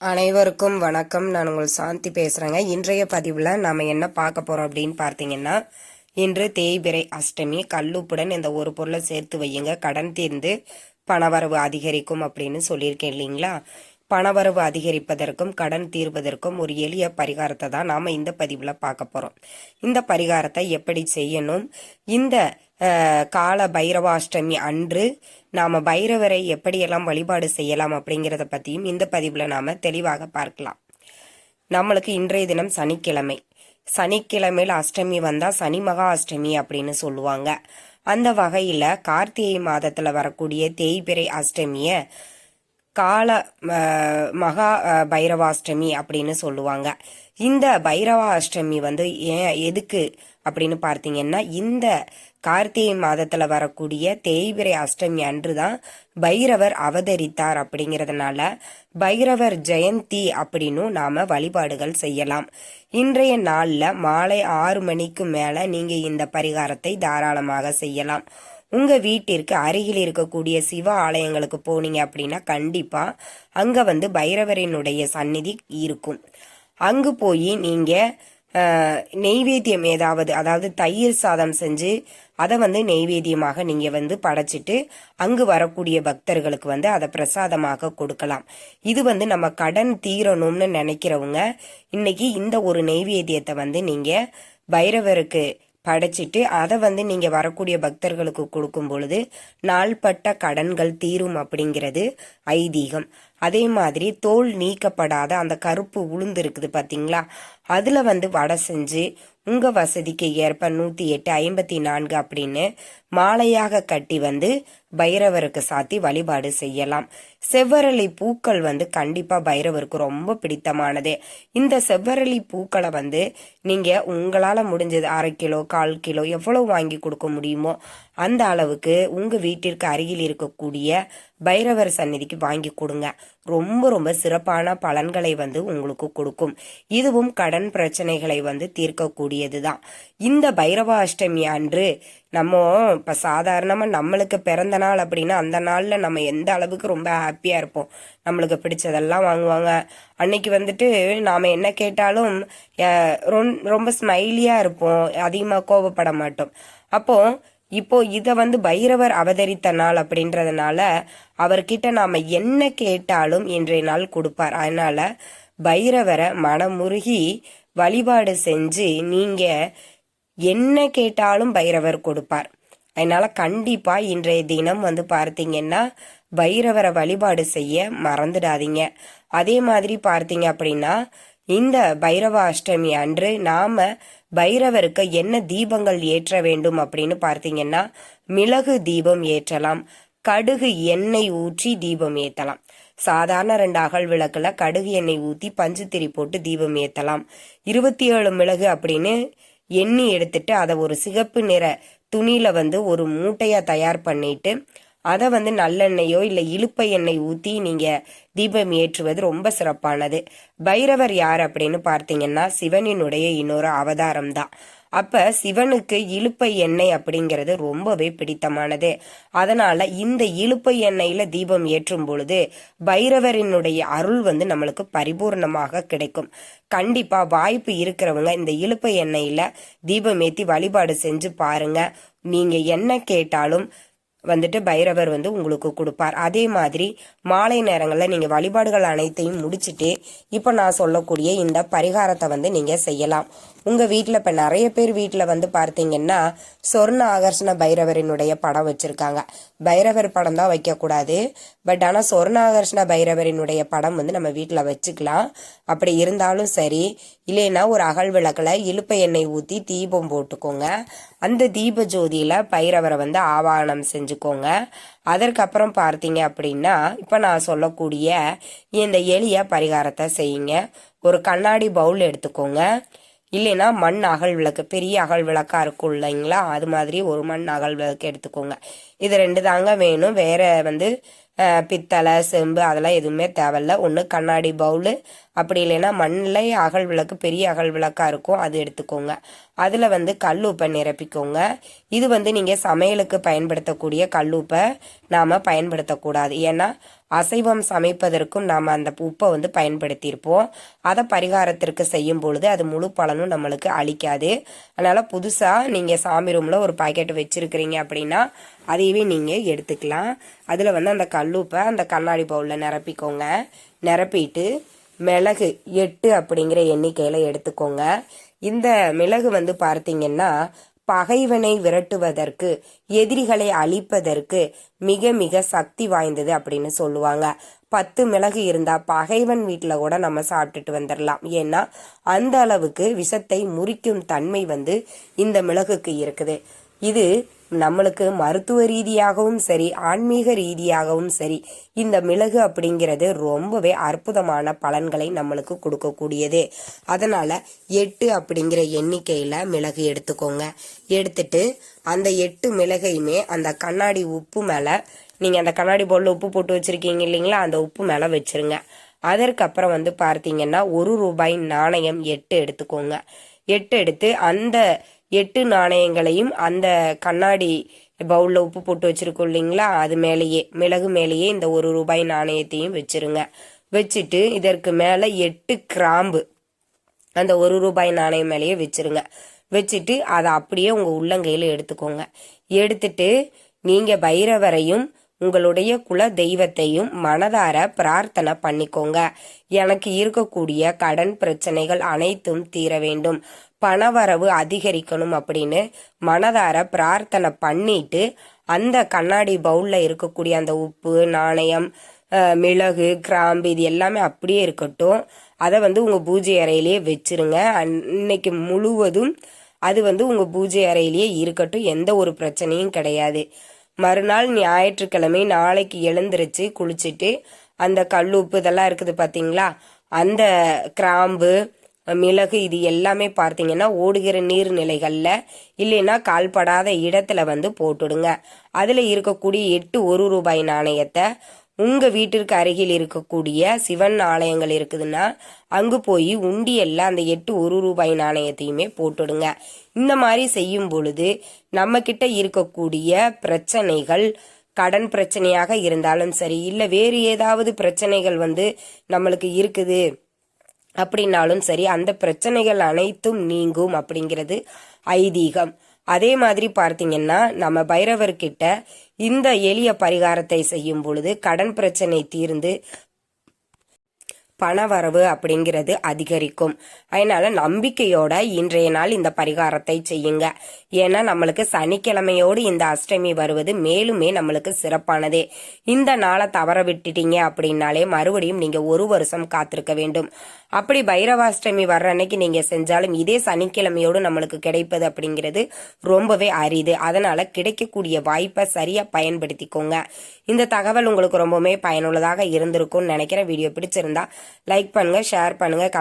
அனைவருக்கும் வணக்கம். நான் உங்கள் சாந்தி பேசுறேங்க. இன்றைய பதிவுல நாம என்ன பார்க்க போறோம் அப்படின்னு பார்த்தீங்கன்னா, இன்று தேய்பிறை அஷ்டமி. கல்லுப்புடன் இந்த ஒரு பொருளை சேர்த்து வையுங்க, கடன் தீர்ந்து பணவரவு அதிகரிக்கும் அப்படின்னு சொல்லியிருக்கேன் இல்லைங்களா? பணவரவு அதிகரிப்பதற்கும் கடன் தீர்வதற்கும் ஒரு எளிய பரிகாரத்தை தான் நாம இந்த பதிவுல பார்க்க போறோம். இந்த பரிகாரத்தை எப்படி செய்யணும், இந்த கால பைரவாஷ்டமி அன்று நாம பைரவரை எப்படியெல்லாம் வழிபாடு செய்யலாம் அப்படிங்கிறத பத்தியும் இந்த பதிவுல நாம தெளிவாக பார்க்கலாம். நம்மளுக்கு இன்றைய தினம் சனிக்கிழமை. சனிக்கிழமையில அஷ்டமி வந்தா சனி மகா அஷ்டமி அப்படின்னு சொல்லுவாங்க. அந்த வகையில கார்த்திகை மாதத்துல வரக்கூடிய தேய்பிறை அஷ்டமிய கால மகா பைரவாஷ்டமி அப்படின்னு சொல்லுவாங்க. இந்த பைரவாஷ்டமி எதுக்கு அப்படின்னு பார்த்தீங்கன்னா, இந்த கார்த்திகை மாதத்துல வரக்கூடிய தேய்பிறை அஷ்டமி அன்றுதான் பைரவர் அவதரித்தார். அப்படிங்கிறதுனால பைரவர் ஜெயந்தி அப்படின்னு நாம வழிபாடுகள் செய்யலாம். இன்றைய நாள்ல மாலை 6 மணிக்கு மேல நீங்க இந்த பரிகாரத்தை தாராளமாக செய்யலாம். உங்க வீட்டிற்கு அருகில் இருக்கக்கூடிய சிவ ஆலயங்களுக்கு போனீங்க அப்படின்னா கண்டிப்பா அங்க பைரவரினுடைய சந்நிதி இருக்கும். அங்கு போய் நீங்க நெய்வேத்தியம் அதாவது தயிர் சாதம் செஞ்சு அதை நெய்வேத்தியமாக நீங்க படைச்சிட்டு அங்கு வரக்கூடிய பக்தர்களுக்கு அதை பிரசாதமாக கொடுக்கலாம். இது நம்ம கடன் தீரணும்னு நினைக்கிறவங்க இன்னைக்கு இந்த ஒரு நெய்வேத்தியத்தை நீங்க பைரவருக்கு படைச்சிட்டு அதை நீங்க வரக்கூடிய பக்தர்களுக்கு கொடுக்கும் பொழுது நாள்பட்ட கடன்கள் தீரும் அப்படிங்கிறது ஐதீகம். அதே மாதிரி தோல் நீக்கப்படாத அந்த கருப்பு உளுந்து இருக்குது பாத்தீங்களா, அதுல வடை செஞ்சு உங்க வசதிக்கு ஏற்ப 108 54 அப்படின்னு மாலையாக கட்டி பைரவருக்கு சாத்தி வழிபாடு செய்யலாம். செவ்வரளி பூக்கள் கண்டிப்பா பைரவருக்கு ரொம்ப பிடித்தமானது. இந்த செவ்வரளி பூக்களை நீங்க உங்களால முடிஞ்சது 1/2 கிலோ 1/4 கிலோ எவ்வளவு வாங்கி கொடுக்க முடியுமோ அந்த அளவுக்கு உங்க வீட்டிற்கு அருகில் இருக்கக்கூடிய பைரவர் சந்நிதிக்கு வாங்கி கொடுங்க. ரொம்ப ரொம்ப சிறப்பான பலன்களை உங்களுக்கு கொடுக்கும். இதுவும் கடன் பிரச்சனைகளை தீர்க்கக்கூடியதுதான். இந்த பைரவாஷ்டமி அன்று நம்ம இப்ப சாதாரணமா நம்மளுக்கு பிறந்த நாள் அப்படின்னா அந்த நாள்ல நம்ம எந்த அளவுக்கு ரொம்ப ஹாப்பியா இருப்போம். நம்மளுக்கு பிடிச்சதெல்லாம் வாங்குவாங்க. அன்னைக்கு நாம என்ன கேட்டாலும் ரொம்ப ஸ்மைலியா இருப்போம், அதிகமா கோபப்பட மாட்டோம். இப்போ இத பைரவர் அவதரித்த நாள் அப்படின்றதுனால அவர்கிட்ட நாம என்ன கேட்டாலும் இன்றைய நாள் கொடுப்பார். அதனால பைரவரை மனமுருகி வழிபாடு செஞ்சு நீங்க என்ன கேட்டாலும் பைரவர் கொடுப்பார். அதனால கண்டிப்பா இன்றைய தினம் பார்த்தீங்கன்னா பைரவரை வழிபாடு செய்ய மறந்துடாதீங்க. அதே மாதிரி பார்த்தீங்க அப்படின்னா இந்த பைரவ அஷ்டமி அன்று நாம பைரவருக்கு என்ன தீபங்கள் ஏற்ற வேண்டும் அப்படின்னு பார்த்தீங்கன்னா மிளகு தீபம் ஏற்றலாம், கடுகு எண்ணெய் ஊற்றி தீபம் ஏற்றலாம். சாதாரண 2 அகல் விளக்குல கடுகு எண்ணெய் ஊற்றி பஞ்சுத்திரி போட்டு தீபம் ஏற்றலாம். 27 மிளகு அப்படின்னு எண்ணி எடுத்துட்டு அதை ஒரு சிகப்பு நிற துணியில ஒரு மூட்டையா தயார் பண்ணிட்டு அதை நல்லெண்ணெயோ இல்லை இலுப்பை எண்ணெய் ஊற்றி நீங்க தீபம் ஏற்றுவது ரொம்ப சிறப்பானது. பைரவர் யார் அப்படின்னு பார்த்தீங்கன்னா சிவனினுடைய இன்னொரு அவதாரம் தான். அப்ப சிவனுக்கு இலுப்பை எண்ணெய் அப்படிங்கிறது ரொம்பவே பிடித்தமானது. அதனால இந்த இலுப்பை எண்ணெயில தீபம் ஏற்றும் பொழுது பைரவரினுடைய அருள் நம்மளுக்கு பரிபூர்ணமாக கிடைக்கும். கண்டிப்பா வாய்ப்பு இருக்கிறவங்க இந்த இலுப்பை எண்ணெயில தீபம் ஏற்றி வழிபாடு செஞ்சு பாருங்க. நீங்க என்ன கேட்டாலும் பைரவர் உங்களுக்கு கொடுப்பார். அதே மாதிரி மாலை நேரங்களில் நீங்க வழிபாடுகள் அனைத்தையும் முடிச்சுட்டு இப்ப நான் சொல்லக்கூடிய இந்த பரிகாரத்தை நீங்க செய்யலாம். உங்க வீட்டுல இப்ப நிறைய பேர் வீட்டுல பார்த்தீங்கன்னா சொர்ண ஆகர்ஷண பைரவரினுடைய படம் வச்சிருக்காங்க. பைரவர் படம் தான் வைக்க கூடாது, பட் ஆனா சொர்ண ஆகர்ஷண பைரவரினுடைய படம் நம்ம வீட்டுல வச்சுக்கலாம். அப்படி இருந்தாலும் சரி, இல்லைன்னா ஒரு அகல் விளக்குல இலுப்பை எண்ணெய் ஊத்தி தீபம் போட்டுக்கோங்க. அந்த தீப ஜோதியில பைரவரை ஆவாகனம் செஞ்சுக்கோங்க. அதற்கப்புறம் பார்த்தீங்க அப்படின்னா இப்ப நான் சொல்லக்கூடிய இந்த எளிய பரிகாரத்தை செய்யுங்க. ஒரு கண்ணாடி பவுல் எடுத்துக்கோங்க, இல்லைன்னா மண் அகல் விளக்கு, பெரிய அகல் விளக்கா இருக்கும் இல்லைங்களா, அது மாதிரி ஒரு மண் அகல் விளக்கு எடுத்துக்கோங்க. இது 2 தாங்க வேணும். வேற பித்தளை செம்பு அதெல்லாம் எதுவுமே தேவையில்ல. ஒன்று கண்ணாடி பவுலு, அப்படி இல்லைன்னா மண்ணில் அகல் விளக்கு, பெரிய அகல் விளக்கா இருக்கும், அது எடுத்துக்கோங்க. அதில் கல்லுப்பை நிரப்பிக்கோங்க. இது நீங்கள் சமையலுக்கு பயன்படுத்தக்கூடிய கல்லுப்பை நாம் பயன்படுத்தக்கூடாது. ஏன்னா அசைவம் சமைப்பதற்கும் நாம் அந்த உப்பை வந்து பயன்படுத்தியிருப்போம். அதை பரிகாரத்திற்கு செய்யும் பொழுது அது முழு பலனும் நம்மளுக்கு அளிக்காது. அதனால் புதுசாக நீங்கள் சாமி ரூமில் ஒரு பாக்கெட் வச்சுருக்கிறீங்க அப்படின்னா அதையவே நீங்கள் எடுத்துக்கலாம். அதில் வந்து அந்த கல்லுப்பை அந்த கண்ணாடி பவுலில் நிரப்பிக்கோங்க. நிரப்பிட்டு மிளகு 8 அப்படிங்கிற எண்ணிக்கையில் எடுத்துக்கோங்க. இந்த மிளகு வந்து பார்த்தீங்கன்னா பகைவனை விரட்டுவதற்கு, எதிரிகளை அழிப்பதற்கு மிக மிக சக்தி வாய்ந்தது அப்படின்னு சொல்லுவாங்க. 10 மிளகு இருந்தா பகைவன் வீட்டில் கூட நம்ம சாப்பிட்டுட்டு வந்துடலாம். ஏன்னா அந்த அளவுக்கு விஷத்தை முறிக்கும் தன்மை வந்து இந்த மிளகுக்கு இருக்குது. இது நம்மளுக்கு மருத்துவ ரீதியாகவும் சரி, ஆன்மீக ரீதியாகவும் சரி, இந்த மிளகு அப்படிங்கிறது ரொம்பவே அற்புதமான பலன்களை நம்மளுக்கு கொடுக்கக்கூடியது. அதனால 8 அப்படிங்கிற எண்ணிக்கையில மிளகு எடுத்துக்கோங்க. எடுத்துட்டு அந்த 8 மிளகையுமே அந்த கண்ணாடி உப்பு மேல, நீங்க அந்த கண்ணாடி பவுல்ல உப்பு போட்டு வச்சிருக்கீங்க இல்லைங்களா, அந்த உப்பு மேல வச்சிருங்க. அதற்கப்புறம் வந்து பார்த்தீங்கன்னா ₹1 நாணயம் 8 எடுத்துக்கோங்க. 8 எடுத்து அந்த 8 நாணயங்களையும் அந்த கண்ணாடி பவுலில் உப்பு போட்டு வச்சுருக்கோம் இல்லைங்களா, அது மேலேயே, மிளகு மேலேயே இந்த ₹1 நாணயத்தையும் வச்சுருங்க. வச்சுட்டு இதற்கு மேலே 8 கிராம்பு அந்த ₹1 நாணயம் மேலேயே வச்சுருங்க. வச்சுட்டு அதை அப்படியே உங்கள் உள்ளங்கையில் எடுத்துக்கோங்க. எடுத்துட்டு நீங்கள் பைரவரையும் உங்களுடைய குல தெய்வத்தையும் மனதார பிரார்த்தனை பண்ணிக்கோங்க. எனக்கு இருக்கக்கூடிய கடன் பிரச்சனைகள் அனைத்தும் தீர வேண்டும், பணவரவு அதிகரிக்கணும் அப்படின்னு மனதார பிரார்த்தனை பண்ணிட்டு அந்த கண்ணாடி பவுல்ல இருக்கக்கூடிய அந்த உப்பு, நாணயம், மிளகு, கிராம்பு இது எல்லாமே அப்படியே இருக்கட்டும். அதை வந்து உங்க பூஜை அறையிலேயே வச்சிருங்க. இன்னைக்கு முழுவதும் அது வந்து உங்க பூஜை அறையிலேயே இருக்கட்டும். எந்த ஒரு பிரச்சனையும் கிடையாது. மறுநாள் ஞாயிற்றுக்கிழமை நாளைக்கு எழுந்திருச்சு குளிச்சுட்டு அந்த கல்லுப்பு இதெல்லாம் இருக்குது பார்த்தீங்களா, அந்த கிராம்பு, மிளகு இது எல்லாமே பார்த்தீங்கன்னா ஓடுகிற நீர்நிலைகளில் இல்லைன்னா கால்படாத இடத்துல வந்து போட்டுடுங்க. அதில் இருக்கக்கூடிய 8 ₹1 நாணயத்தை உங்கள் வீட்டிற்கு அருகில் இருக்கக்கூடிய சிவன் ஆலயங்கள் இருக்குதுன்னா அங்கு போய் உண்டியல்ல அந்த 8 ₹1 நாணயத்தையுமே போட்டுடுங்க. இந்த மாதிரி செய்யும் பொழுது நம்ம கிட்ட இருக்கக்கூடிய பிரச்சனைகள், கடன் பிரச்சனையாக இருந்தாலும் சரி, இல்லை வேறு ஏதாவது பிரச்சனைகள் வந்து நம்மளுக்கு இருக்குது அப்படின்னாலும் சரி, அந்த பிரச்சனைகள் அனைத்தும் நீங்கும் அப்படிங்கிறது ஐதீகம். அதே மாதிரி பார்த்தீங்கன்னா நம்ம பைரவர்கிட்ட இந்த எளிய பரிகாரத்தை செய்யும் பொழுது கடன் பிரச்சனை தீர்ந்து பணவரவு அப்படிங்கிறது அதிகரிக்கும். அதனால நம்பிக்கையோட இன்றைய நாள் இந்த பரிகாரத்தை செய்யுங்க. ஏன்னா நம்மளுக்கு சனிக்கிழமையோடு இந்த அஷ்டமி வருவது மேலுமே நம்மளுக்கு சிறப்பானதே. இந்த நாளை தவற விட்டுட்டீங்க அப்படின்னாலே மறுபடியும் நீங்க 1 வருஷம் காத்திருக்க வேண்டும். அப்படி பைரவாஷ்டமி வர்ற அன்னைக்கு நீங்க செஞ்சாலும் இதே சனிக்கிழமையோடு நம்மளுக்கு கிடைப்பது அப்படிங்கிறது ரொம்பவே அரிது. அதனால கிடைக்கக்கூடிய வாய்ப்பை சரியா பயன்படுத்திக்கோங்க. இந்த தகவல் உங்களுக்கு ரொம்பவே பயனுள்ளதாக இருந்திருக்கும்னு நினைக்கிறேன். வீடியோ பிடிச்சிருந்தா லைக் பண்ணுங்க, ஷேர் பண்ணுங்க.